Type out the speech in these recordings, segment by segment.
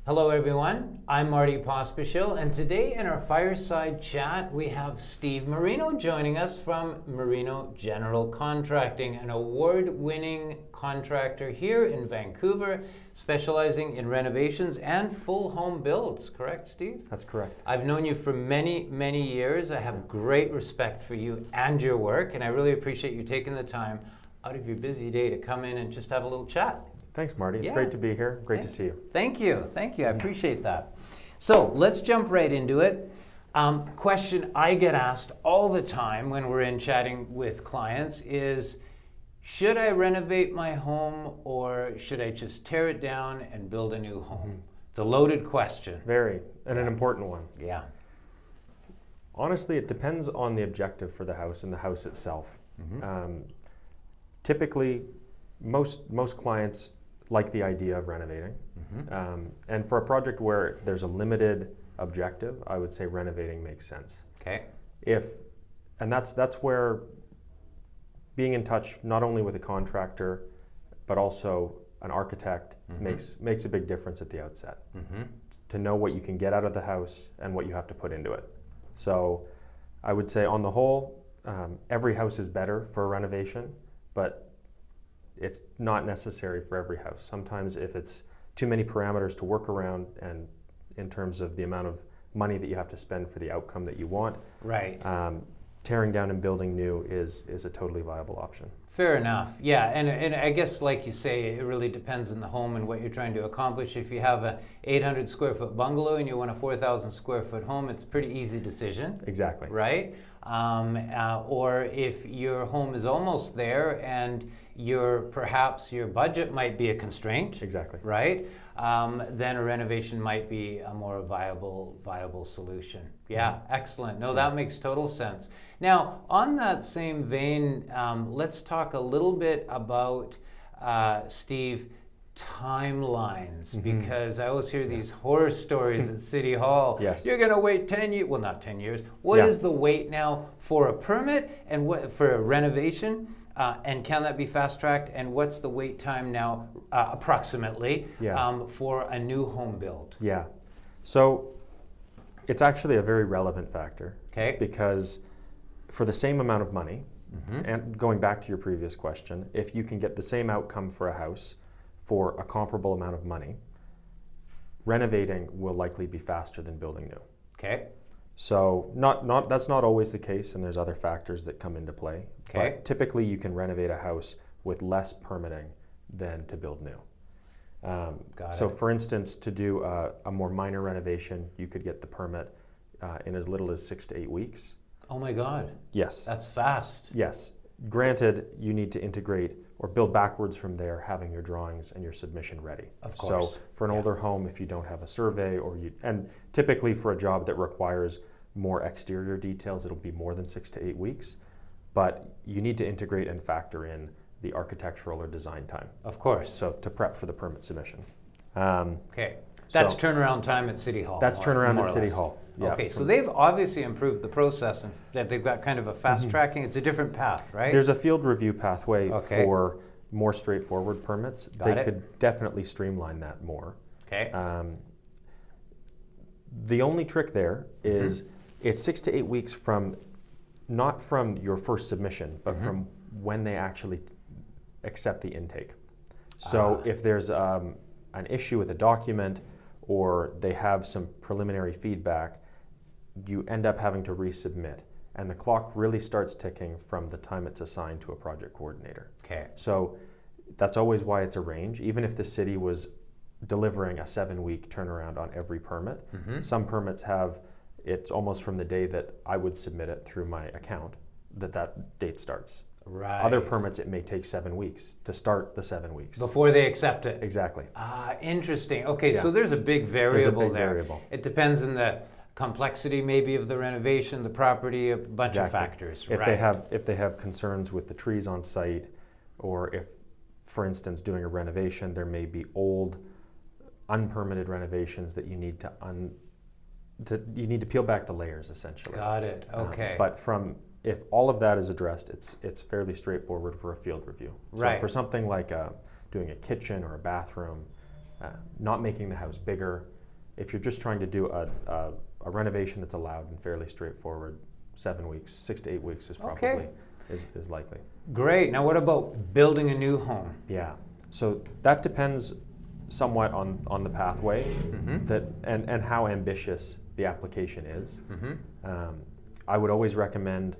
Hello everyone, I'm Marty Pospischil, and today in our Fireside Chat we have Steve Marino joining us from Marino General Contracting, an award-winning contractor here in Vancouver, specializing in renovations and full home builds. Correct, Steve? That's correct. I've known you for many, many years. I have great respect for you and your work, and I really appreciate you taking the time out of your busy day to come in and just have a little chat. Thanks, Marty. It's great to be here. Great to see you. Thank you. Thank you. I appreciate that. So let's jump right into it. Question I get asked all the time when we're in chatting with clients is, should I renovate my home or should I just tear it down and build a new home? It's a loaded question. Very, and an important one. Yeah. Honestly, it depends on the objective for the house and the house itself. Typically, most clients like the idea of renovating. And for a project where there's a limited objective, I would say renovating makes sense. Okay. And that's where being in touch not only with a contractor, but also an architect makes a big difference at the outset. To know what you can get out of the house and what you have to put into it. So I would say on the whole, every house is better for a renovation, but it's not necessary for every house. Sometimes if it's too many parameters to work around and in terms of the amount of money that you have to spend for the outcome that you want, right. Tearing down and building new is a totally viable option. Fair enough. Yeah, and I guess like you say, it really depends on the home and what you're trying to accomplish. If you have a 800 square foot bungalow and you want a 4,000 square foot home, it's a pretty easy decision. Exactly. Right? Or if your home is almost there and perhaps your budget might be a constraint. Exactly. Right? Then a renovation might be a more viable solution. Yeah, excellent. No, that makes total sense. Now, on that same vein, let's talk a little bit about, Steve, timelines, because I always hear these horror stories at City Hall. Yes. You're going to wait 10 years, well, not 10 years. What is the wait now for a permit and what for a renovation? And can that be fast-tracked? And what's the wait time now, approximately, for a new home build? Yeah. So it's actually a very relevant factor. Okay. Because for the same amount of money, and going back to your previous question, if you can get the same outcome for a house for a comparable amount of money, renovating will likely be faster than building new. Okay. So that's not always the case, and there's other factors that come into play. Okay. But typically you can renovate a house with less permitting than to build new. So for instance, to do a more minor renovation, you could get the permit in as little as 6 to 8 weeks. Oh my God. Yes. That's fast. Yes. Granted, you need to integrate or build backwards from there, having your drawings and your submission ready. Of course. So for an older home, if you don't have a survey and typically for a job that requires more exterior details, it'll be more than 6 to 8 weeks. But you need to integrate and factor in the architectural or design time. Of course. So to prep for the permit submission. Okay. That's turnaround time at City Hall. That's turnaround at City Hall. Yeah. Okay, so they've obviously improved the process and that they've got kind of a fast tracking. It's a different path, right? There's a field review pathway for more straightforward permits. They could definitely streamline that more. Okay. The only trick there is it's 6 to 8 weeks not from your first submission, but from when they actually accept the intake. So if there's an issue with a document or they have some preliminary feedback, you end up having to resubmit. And the clock really starts ticking from the time it's assigned to a project coordinator. Okay. So that's always why it's a range. Even if the city was delivering a 7-week turnaround on every permit, some permits have it's almost from the day that I would submit it through my account that date starts. Right. Other permits, it may take 7 weeks to start the 7 weeks. Before they accept it. Exactly. Interesting. Okay, so there's a big variable there's a big there. Variable. It depends on the complexity maybe of the renovation, the property, a bunch of factors. If they have concerns with the trees on site, or if, for instance, doing a renovation, there may be old, unpermitted renovations that you need to peel back the layers essentially. Got it. Okay. But if all of that is addressed, it's fairly straightforward for a field review. Right. So for something like doing a kitchen or a bathroom, not making the house bigger, if you're just trying to do a renovation that's allowed and fairly straightforward, 7 weeks, 6 to 8 weeks is probably Okay. is likely. Great. Now, what about building a new home? Yeah. So that depends somewhat on the pathway that and how ambitious the application is. I would always recommend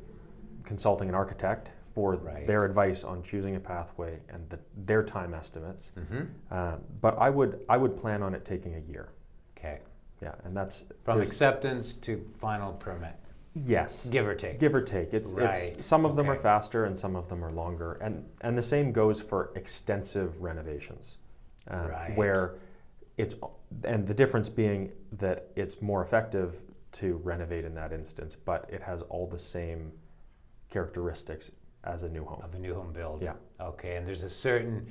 consulting an architect for their advice on choosing a pathway and their time estimates. But I would plan on it taking a year. Okay. Yeah, and that's From acceptance to final permit. yes, Give or take. give or take. It's some of them are faster and some of them are longer, and the same goes for extensive renovations, where and the difference being that it's more effective to renovate in that instance, but it has all the same characteristics as a new home. Of a new home build. Yeah. Okay, and there's a certain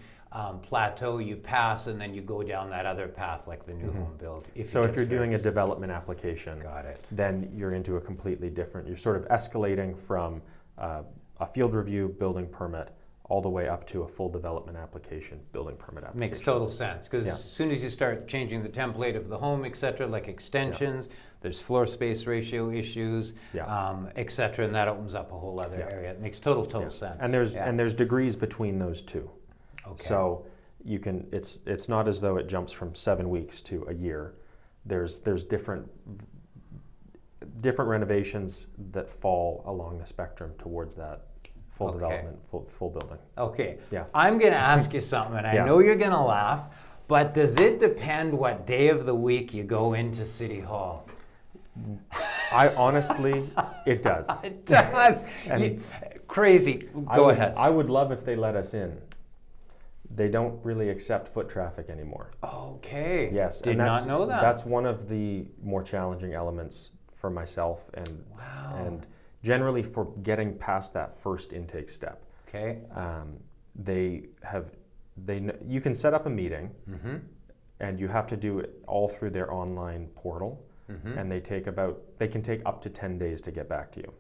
plateau you pass, and then you go down that other path like the new home build. So if you're doing a development application, got it, then you're into a completely different, you're sort of escalating from a field review building permit all the way up to a full development application, building permit application. Makes total sense, because as soon as you start changing the template of the home, et cetera, like extensions, there's floor space ratio issues, et cetera, and that opens up a whole other area. It makes total sense. And there's degrees between those two. Okay. So you can, it's not as though it jumps from 7 weeks to a year. There's different renovations that fall along the spectrum towards that full development, full building. Okay. Yeah. I'm going to ask you something, and I know you're going to laugh, but does it depend what day of the week you go into City Hall? I honestly, it does. It does. Crazy. Go ahead. I would love if they let us in. They don't really accept foot traffic anymore. Okay. Yes. Did not know that. That's one of the more challenging elements for myself and generally for getting past that first intake step. Okay. You can set up a meeting and you have to do it all through their online portal, and they can take up to 10 days to get back to you.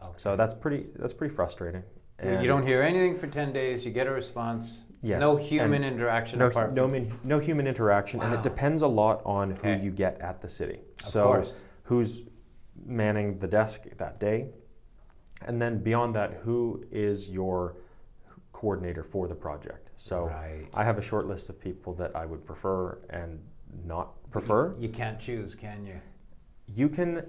Okay. So that's pretty from you don't hear anything for 10 days, you get a response. Yes. No human interaction apart from... No human interaction, and it depends a lot on who you get at the city. So who's manning the desk that day, and then beyond that, who is your coordinator for the project. So I have a short list of people that I would prefer and not prefer. You can't choose, can you? You can,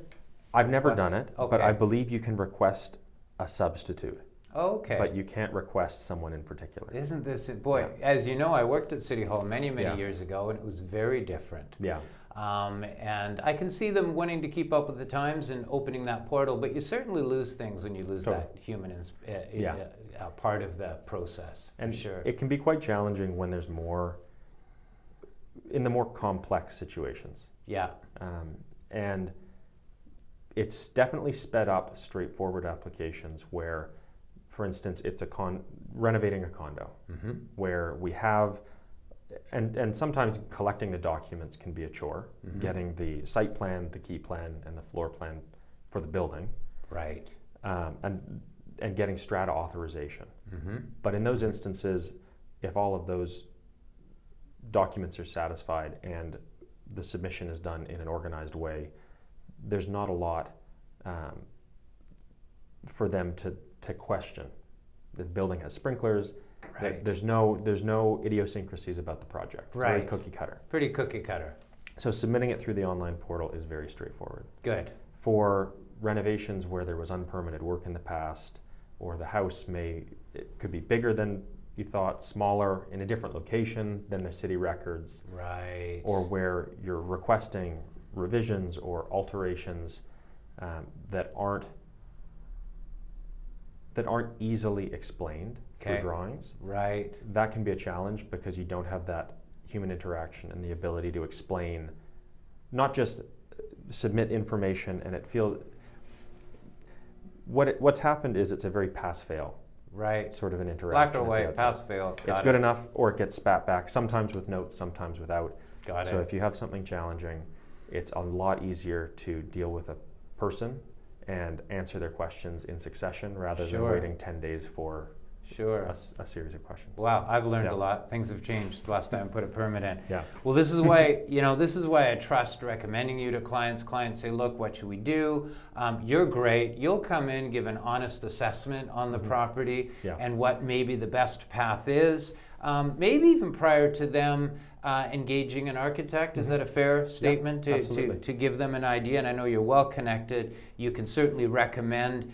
I've never done it, but I believe you can request a substitute. Okay. But you can't request someone in particular. Isn't this, boy, as you know, I worked at City Hall many years ago, and it was very different. Yeah. And I can see them wanting to keep up with the times and opening that portal, but you certainly lose things when you lose that human part of the process, for sure. It can be quite challenging when there's in the more complex situations. Yeah. And it's definitely sped up straightforward applications where, for instance, it's renovating a condo, where we have, and sometimes collecting the documents can be a chore, getting the site plan, the key plan, and the floor plan for the building. Right. And getting strata authorization. But in those instances, if all of those documents are satisfied and the submission is done in an organized way, there's not a lot for them to question. The building has sprinklers. There's no idiosyncrasies about the project. It's very cookie cutter. Pretty cookie cutter. So submitting it through the online portal is very straightforward. Good. For renovations where there was unpermitted work in the past, or the house it could be bigger than you thought, smaller, in a different location than the city records. Right. Or where you're requesting revisions or alterations that aren't easily explained through drawings. Right. That can be a challenge because you don't have that human interaction and the ability to explain, not just submit information and it feels... What's happened is it's a very pass-fail sort of an interaction. Black or white, pass-fail. It's good enough, or it gets spat back, sometimes with notes, sometimes without. Got it. So if you have something challenging, it's a lot easier to deal with a person and answer their questions in succession rather than waiting 10 days for Sure. a series of questions. Wow, I've learned Yeah. a lot. Things have changed the last time I put a permit in. Yeah. Well, this is why, this is why I trust recommending you to clients. Clients say, look, what should we do? You're great. You'll come in, give an honest assessment on the property Yeah. and what maybe the best path is. Maybe even prior to them engaging an architect. Is that a fair statement to give them an idea? And I know you're well connected. You can certainly recommend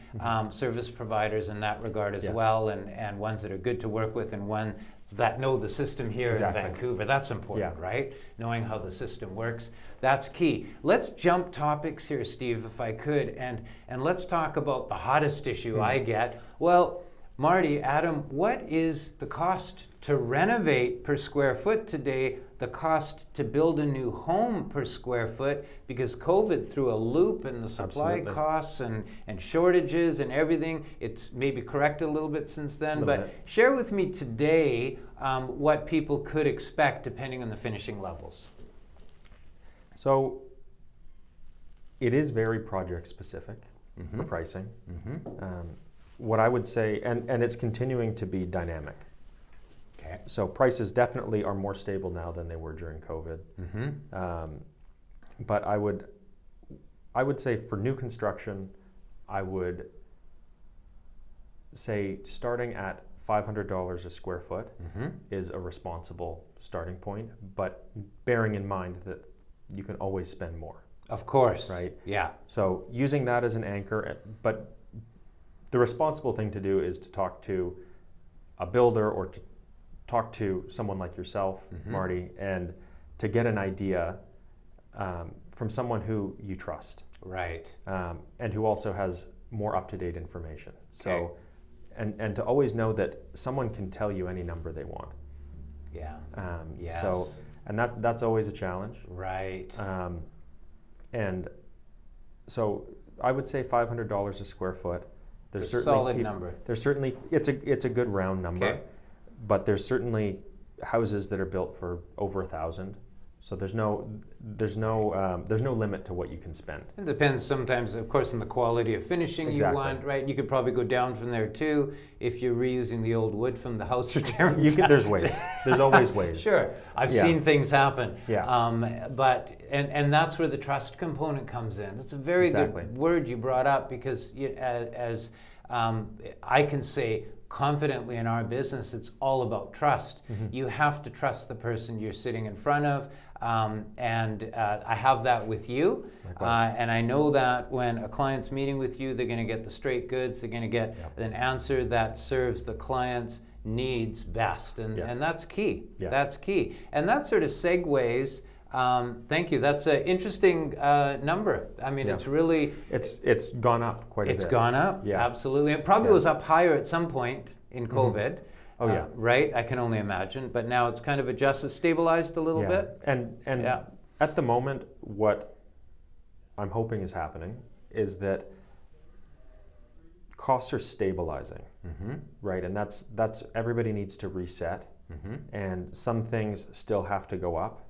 service providers in that regard as well, and ones that are good to work with and ones that know the system here in Vancouver. That's important, right? Knowing how the system works. That's key. Let's jump topics here, Steve, if I could, and let's talk about the hottest issue I get. Well, Marty, Adam, what is the cost to renovate per square foot today, the cost to build a new home per square foot, because COVID threw a loop in the supply costs and shortages and everything. It's maybe corrected a little bit since then, but share with me today what people could expect depending on the finishing levels. So it is very project specific for pricing. What I would say, and it's continuing to be dynamic. Okay. So prices definitely are more stable now than they were during COVID. But I would say for new construction, I would say starting at $500 a square foot is a responsible starting point, but bearing in mind that you can always spend more. Of course. Right? Yeah. So using that as an anchor, but the responsible thing to do is to talk to a builder or to talk to someone like yourself, Marty, and to get an idea from someone who you trust. Right. And who also has more up-to-date information. So, and to always know that someone can tell you any number they want. Yeah. Yes. So, and that's always a challenge. Right. And so I would say $500 a square foot. There's a solid number. There's certainly, it's a good round number, but there's certainly houses that are built for over 1,000. So there's no limit to what you can spend. It depends sometimes, of course, on the quality of finishing you want, right? You could probably go down from there too if you're reusing the old wood from the house or tearing it down. There's ways. There's always ways. Sure, I've seen things happen. Yeah. But that's where the trust component comes in. That's a very good word you brought up, because as I can say confidently in our business, it's all about trust. You have to trust the person you're sitting in front of, and I have that with you, and I know that when a client's meeting with you, they're going to get the straight goods, they're going to get an answer that serves the client's needs best, and that's key. That's key, and that sort of segues. Thank you. That's an interesting number. I mean, it's really... It's gone up quite a bit. It's gone up, absolutely. It probably was up higher at some point in COVID. Right? I can only imagine. But now it's kind of adjusted, stabilized a little bit. And at the moment, what I'm hoping is happening is that costs are stabilizing, right? And that's everybody needs to reset. And some things still have to go up.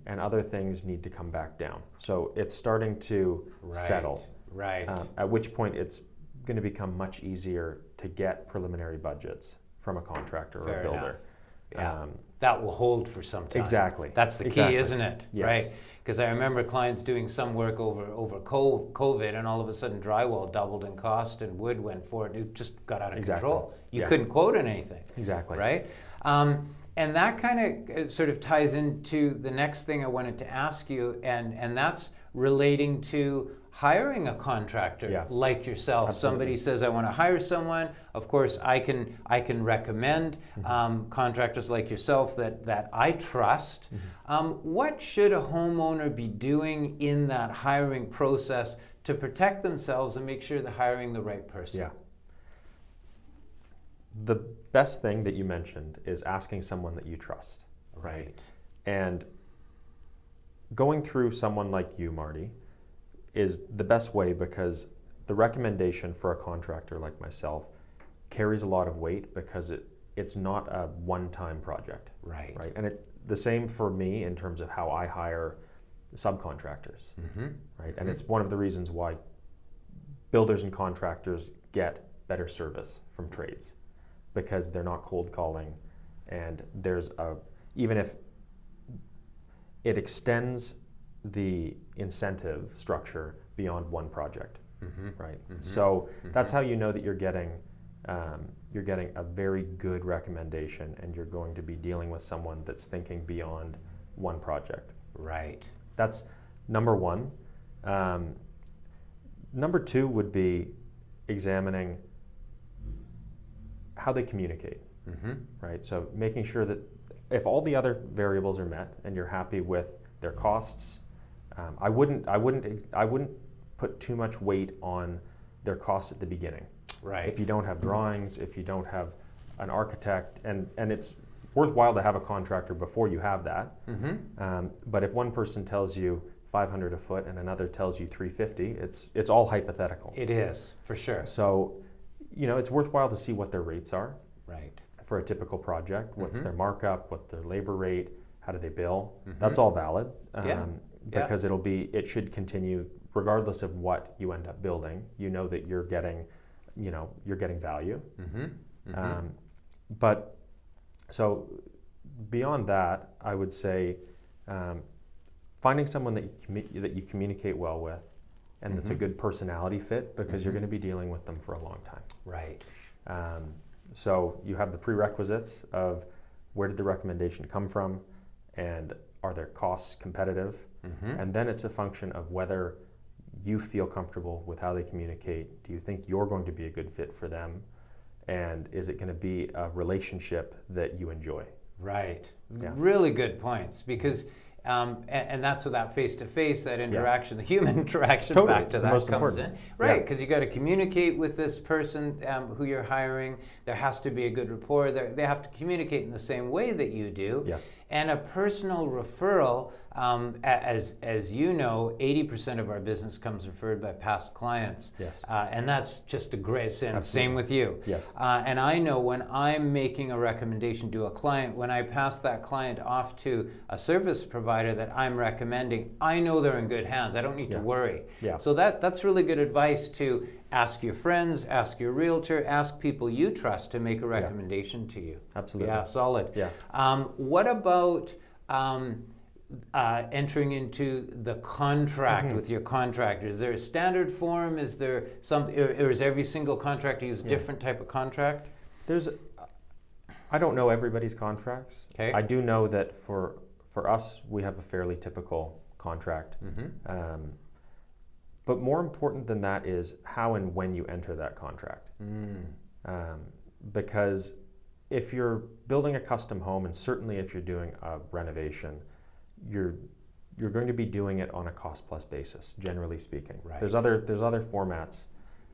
And other things need to come back down. So it's starting to settle. Right. At which point it's going to become much easier to get preliminary budgets from a contractor or a builder. That will hold for some time. Exactly. That's the key, isn't it? Yes. Right. Because I remember clients doing some work over COVID, and all of a sudden drywall doubled in cost and wood went forward. It just got out of control. You couldn't quote on anything. Exactly. Right. And that kind of sort of ties into the next thing I wanted to ask you, and that's relating to hiring a contractor like yourself. Absolutely. Somebody says, I want to hire someone. Of course, I can recommend contractors like yourself that I trust. What should a homeowner be doing in that hiring process to protect themselves and make sure they're hiring the right person? Yeah. The best thing that you mentioned is asking someone that you trust. Right. And going through someone like you, Marty, is the best way, because the recommendation for a contractor like myself carries a lot of weight, because it's not a one-time project. Right. Right. And it's the same for me in terms of how I hire subcontractors. Right. And it's one of the reasons why builders and contractors get better service from trades. because they're not cold calling, and even if it extends the incentive structure beyond one project, right? So that's how you know that you're getting a very good recommendation, and you're going to be dealing with someone that's thinking beyond one project. Right. That's number one. Number two would be examining how they communicate, right? So making sure that if all the other variables are met and you're happy with their costs, I wouldn't put too much weight on their costs at the beginning. Right. If you don't have drawings, if you don't have an architect, and it's worthwhile to have a contractor before you have that. But if one person tells you $500 a foot and another tells you $350, it's all hypothetical. It is, for sure. So, it's worthwhile to see what their rates are. Right. For a typical project. What's their markup? What's their labor rate? How do they bill? That's all valid. Because it should continue regardless of what you end up building. You know that you're getting value. But so beyond that, I would say finding someone that you communicate well with, and that's a good personality fit, because you're going to be dealing with them for a long time. Right. So you have the prerequisites of where did the recommendation come from, and are their costs competitive? And then it's a function of whether you feel comfortable with how they communicate. Do you think you're going to be a good fit for them? And is it going to be a relationship that you enjoy? Right. Yeah. Really good points, because and that's where that face-to-face, that interaction, the human interaction, Totally. back to It's that the most comes important. in. Right, because you got to communicate with this person who you're hiring. There has to be a good rapport. They have to communicate in the same way that you do. Yes. And a personal referral, as you know, 80% of our business comes referred by past clients. Yes. And that's just a great sense. Absolutely. Same with you. Yes. And I know when I'm making a recommendation to a client, when I pass that client off to a service provider that I'm recommending, I know they're in good hands. I don't need to worry. Yeah. So that's really good advice to ask your friends, ask your realtor, ask people you trust to make a recommendation to you. Absolutely. Yeah, solid. Yeah. What about entering into the contract with your contractor? Is there a standard form? Is there or is every single contractor use a different type of contract? I don't know everybody's contracts. Okay. I do know that for us, we have a fairly typical contract. But more important than that is how and when you enter that contract. Because if you're building a custom home, and certainly if you're doing a renovation, you're going to be doing it on a cost plus basis, generally speaking. Right. There's other formats,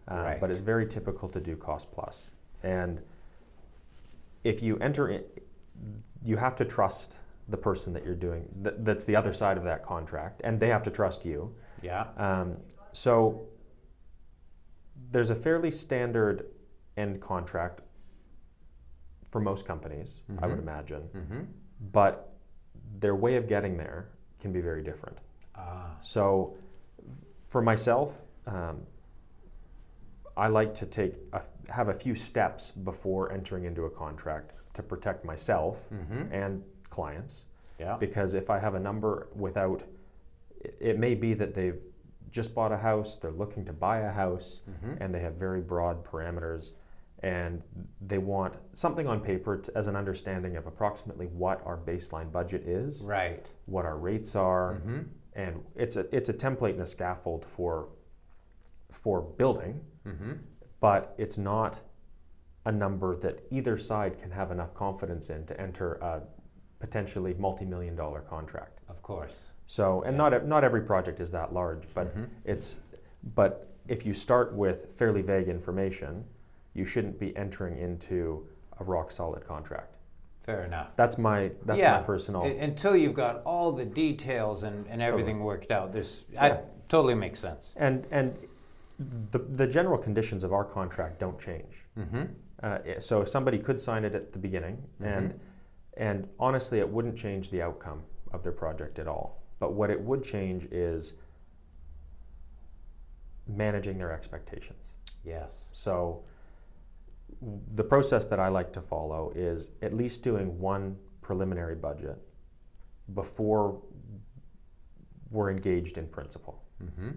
Right. but it's very typical to do cost plus. And if you enter in, you have to trust the person that you're doing, that's the other side of that contract, and they have to trust you. Yeah. So there's a fairly standard end contract for most companies, I would imagine, but their way of getting there can be very different. So for myself, I like to have a few steps before entering into a contract to protect myself and clients. Yeah. Because if I have a number without, it may be that they've just bought a house, they're looking to buy a house, and they have very broad parameters, and they want something on paper as an understanding of approximately what our baseline budget is, Right. what our rates are, and it's a template and a scaffold for building, but it's not a number that either side can have enough confidence in to enter a potentially multi-million-dollar contract. Of course. So, and not every project is that large, but but if you start with fairly vague information, you shouldn't be entering into a rock solid contract. Fair enough. That's my personal. Until you've got all the details and everything worked out, totally makes sense. And the general conditions of our contract don't change. So somebody could sign it at the beginning, and honestly, it wouldn't change the outcome of their project at all. But what it would change is managing their expectations. Yes. So the process that I like to follow is at least doing one preliminary budget before we're engaged in principle. Mm-hmm.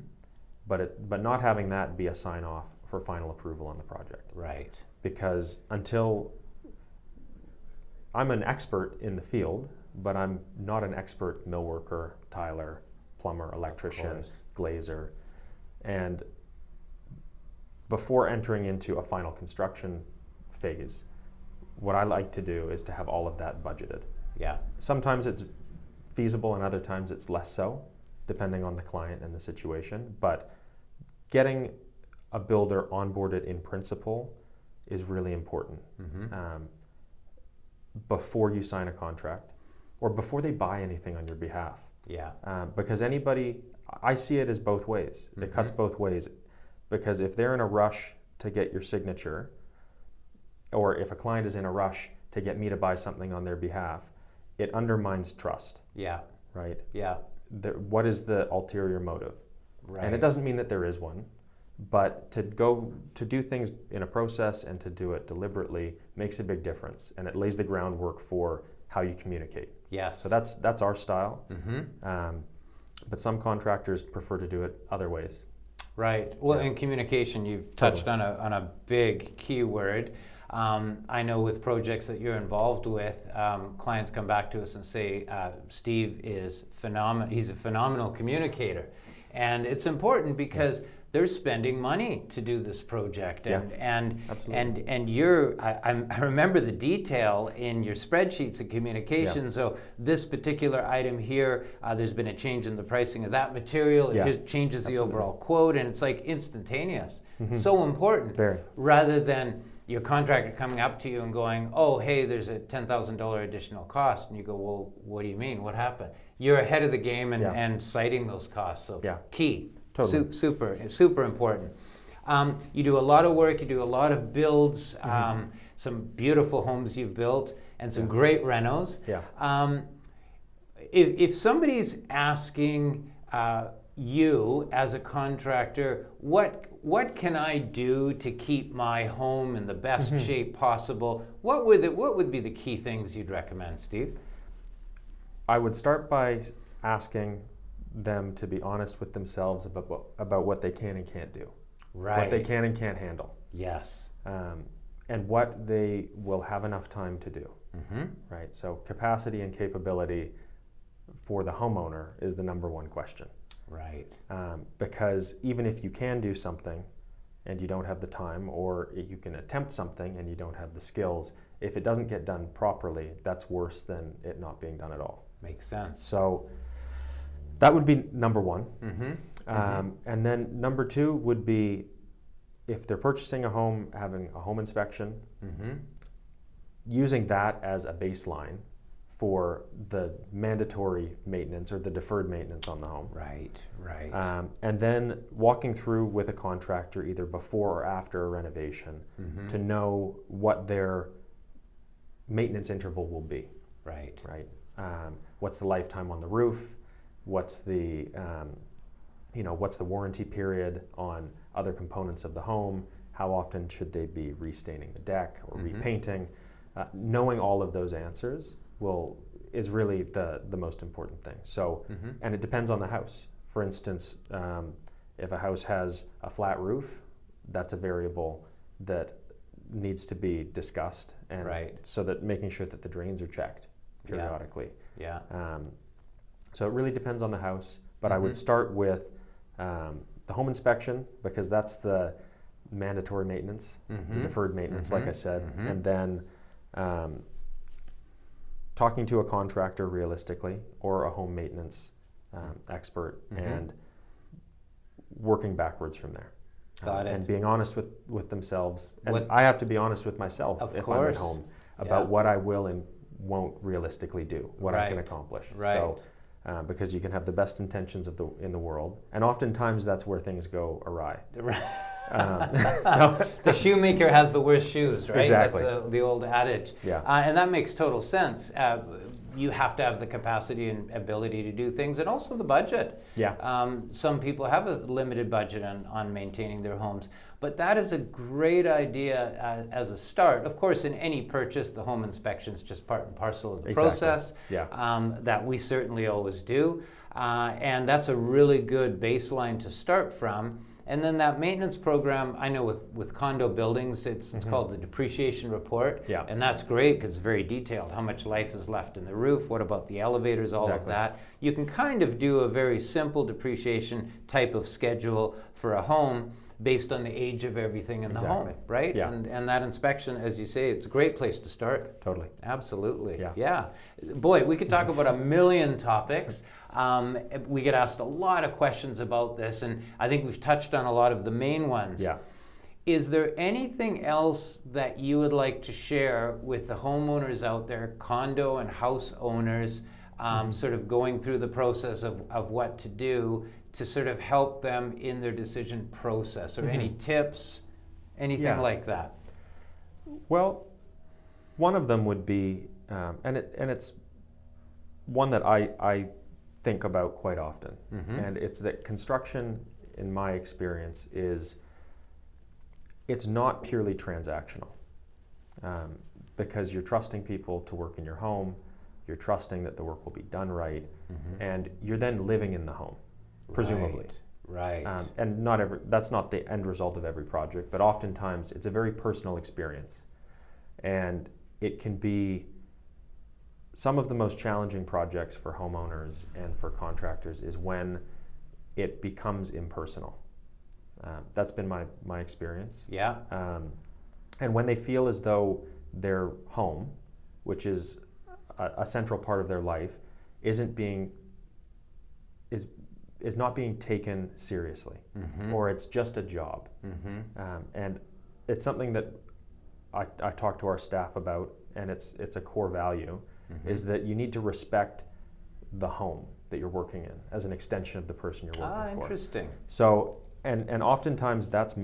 But not having that be a sign off for final approval on the project. Right. Because until I'm an expert in the field, but I'm not an expert mill worker, tiler, plumber, electrician, glazer. And before entering into a final construction phase, what I like to do is to have all of that budgeted. Yeah. Sometimes it's feasible and other times it's less so, depending on the client and the situation. But getting a builder onboarded in principle is really important. Mm-hmm. Before you sign a contract or before they buy anything on your behalf. Yeah. Because I see it as both ways. Mm-hmm. It cuts both ways. Because if they're in a rush to get your signature, or if a client is in a rush to get me to buy something on their behalf, it undermines trust. Yeah. Right? Yeah. What is the ulterior motive? Right. And it doesn't mean that there is one, but to do things in a process and to do it deliberately makes a big difference, and it lays the groundwork for how you communicate. Yes. So that's our style. Mm-hmm. But some contractors prefer to do it other ways. Right. Well, Yeah. in communication, you've touched on a big key word. I know with projects that you're involved with, clients come back to us and say, Steve is phenomenal. He's a phenomenal communicator. And it's important because they're spending money to do this project. And Absolutely. I remember the detail in your spreadsheets of communication. Yeah. So this particular item here, there's been a change in the pricing of that material. It Yeah. just changes the Absolutely. overall quote, and it's like instantaneous. Mm-hmm. So important. Very. Rather than your contractor coming up to you and going, oh, hey, there's a $10,000 additional cost. And you go, well, what do you mean? What happened? You're ahead of the game and citing those costs. So Yeah. key. Totally. Super important. You do a lot of work, you do a lot of builds, some beautiful homes you've built, and some great renos. Yeah. If somebody's asking you as a contractor, what can I do to keep my home in the best shape possible? What would be the key things you'd recommend, Steve? I would start by asking them to be honest with themselves about what they can and can't do. Right. What they can and can't handle. Yes. And what they will have enough time to do. Mm-hmm. Right. So capacity and capability for the homeowner is the number one question. Right. Because even if you can do something and you don't have the time, or you can attempt something and you don't have the skills, if it doesn't get done properly, that's worse than it not being done at all. Makes sense. So that would be number one. Mm-hmm. And then number two would be, if they're purchasing a home, having a home inspection, using that as a baseline for the mandatory maintenance or the deferred maintenance on the home. Right. And then walking through with a contractor either before or after a renovation to know what their maintenance interval will be. Right. What's the lifetime on the roof? What's the what's the warranty period on other components of the home? How often should they be restaining the deck or repainting? Knowing all of those answers is really the most important thing. So, and it depends on the house. For instance, if a house has a flat roof, that's a variable that needs to be discussed, and so that making sure that the drains are checked periodically. Yeah. So it really depends on the house, but I would start with the home inspection, because that's the mandatory maintenance, the deferred maintenance, like I said, and then talking to a contractor realistically or a home maintenance expert and working backwards from there. Got it. And being honest with themselves. And I have to be honest with myself if I'm at home about what I will and won't realistically do, what I can accomplish. Right. So, because you can have the best intentions in the world, and oftentimes that's where things go awry. So the shoemaker has the worst shoes, right? Exactly. That's the old adage. Yeah. And that makes total sense. you have to have the capacity and ability to do things, and also the budget. Yeah. Some people have a limited budget on maintaining their homes, but that is a great idea as a start. Of course, in any purchase, the home inspection is just part and parcel of the process. Yeah. That we certainly always do, and that's a really good baseline to start from. And then that maintenance program, I know with condo buildings, it's called the depreciation report. Yeah. And that's great because it's very detailed. How much life is left in the roof? What about the elevators? All of that. You can kind of do a very simple depreciation type of schedule for a home based on the age of everything in the home, right? Yeah. And that inspection, as you say, it's a great place to start. Totally. Absolutely. Yeah. Boy, we could talk about a million topics. We get asked a lot of questions about this, and I think we've touched on a lot of the main ones. Yeah. Is there anything else that you would like to share with the homeowners out there, condo and house owners, sort of going through the process of what to do to sort of help them in their decision process, or any tips, anything like that? Well, one of them would be, and it's one that I think about quite often, and it's that construction, in my experience, it's not purely transactional, because you're trusting people to work in your home, you're trusting that the work will be done right, and you're then living in the home, presumably. Right. And that's not the end result of every project, but oftentimes it's a very personal experience, and it can be some of the most challenging projects for homeowners and for contractors is when it becomes impersonal. That's been my experience. Yeah. And when they feel as though their home, which is a central part of their life, is not being taken seriously, or it's just a job. And it's something that I talk to our staff about, and it's a core value, is that you need to respect the home that you're working in as an extension of the person you're working for. Interesting. So, and oftentimes that's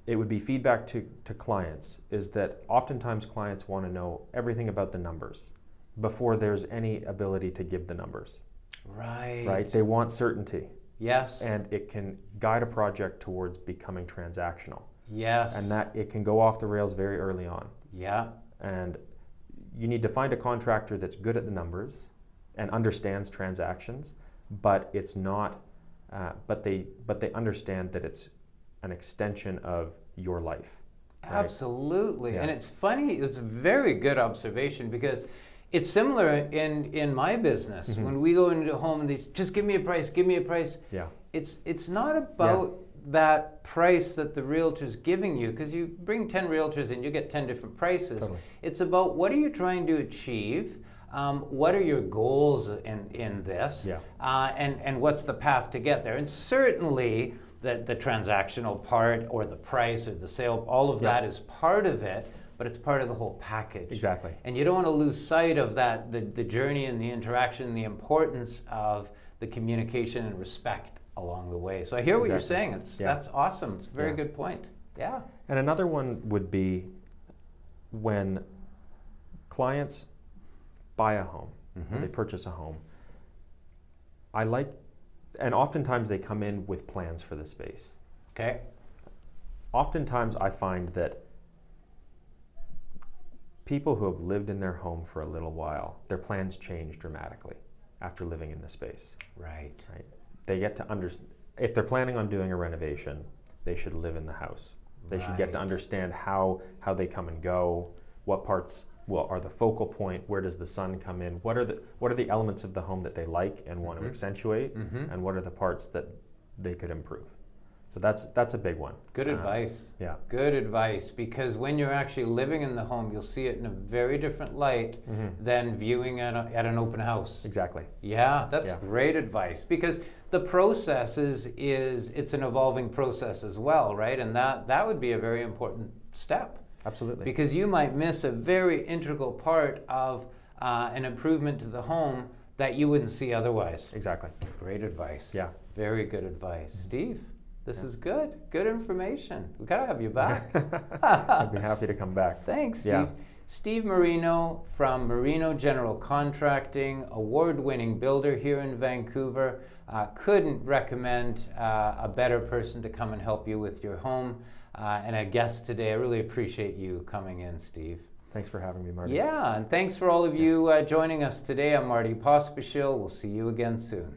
it would be feedback to clients, is that oftentimes clients want to know everything about the numbers before there's any ability to give the numbers. Right. Right? They want certainty. Yes. And it can guide a project towards becoming transactional. Yes. And that it can go off the rails very early on. Yeah. And you need to find a contractor that's good at the numbers and understands transactions, but it's not. But they understand that it's an extension of your life. Right? Absolutely. Yeah. And it's funny. It's a very good observation, because it's similar in my business. When we go into a home and they just give me a price, give me a price. Yeah. It's not about that price that the realtor's giving you, because you bring 10 realtors and you get 10 different prices. Totally. It's about, what are you trying to achieve? What are your goals in this? Yeah. And what's the path to get there? And certainly the transactional part, or the price, or the sale, all of that is part of it, but it's part of the whole package. Exactly. And you don't want to lose sight of that, the journey and the interaction, the importance of the communication and respect along the way. So I hear what you're saying. That's awesome. It's a very good point. Yeah. And another one would be when clients buy a home, or they purchase a home. And oftentimes they come in with plans for the space. Okay. Oftentimes I find that people who have lived in their home for a little while, their plans change dramatically after living in the space. Right. Right. They get to if they're planning on doing a renovation, they should live in the house. They should get to understand how they come and go, what parts are the focal point, where does the sun come in, what are the elements of the home that they like and want to accentuate, and what are the parts that they could improve. So that's a big one. Good advice. Yeah. Good advice, because when you're actually living in the home, you'll see it in a very different light than viewing at an open house. Exactly. Yeah, that's great advice, because the process it's an evolving process as well, right? And that would be a very important step. Absolutely. Because you might miss a very integral part of an improvement to the home that you wouldn't see otherwise. Exactly. Great advice. Yeah. Very good advice. Steve, this is good. Good information. We gotta have you back. I'd be happy to come back. Thanks, Steve. Yeah. Steve Marino from Marino General Contracting, award-winning builder here in Vancouver. Couldn't recommend a better person to come and help you with your home. And a guest today. I really appreciate you coming in, Steve. Thanks for having me, Marty. Yeah, and thanks for all of you joining us today. I'm Marty Pospischil. We'll see you again soon.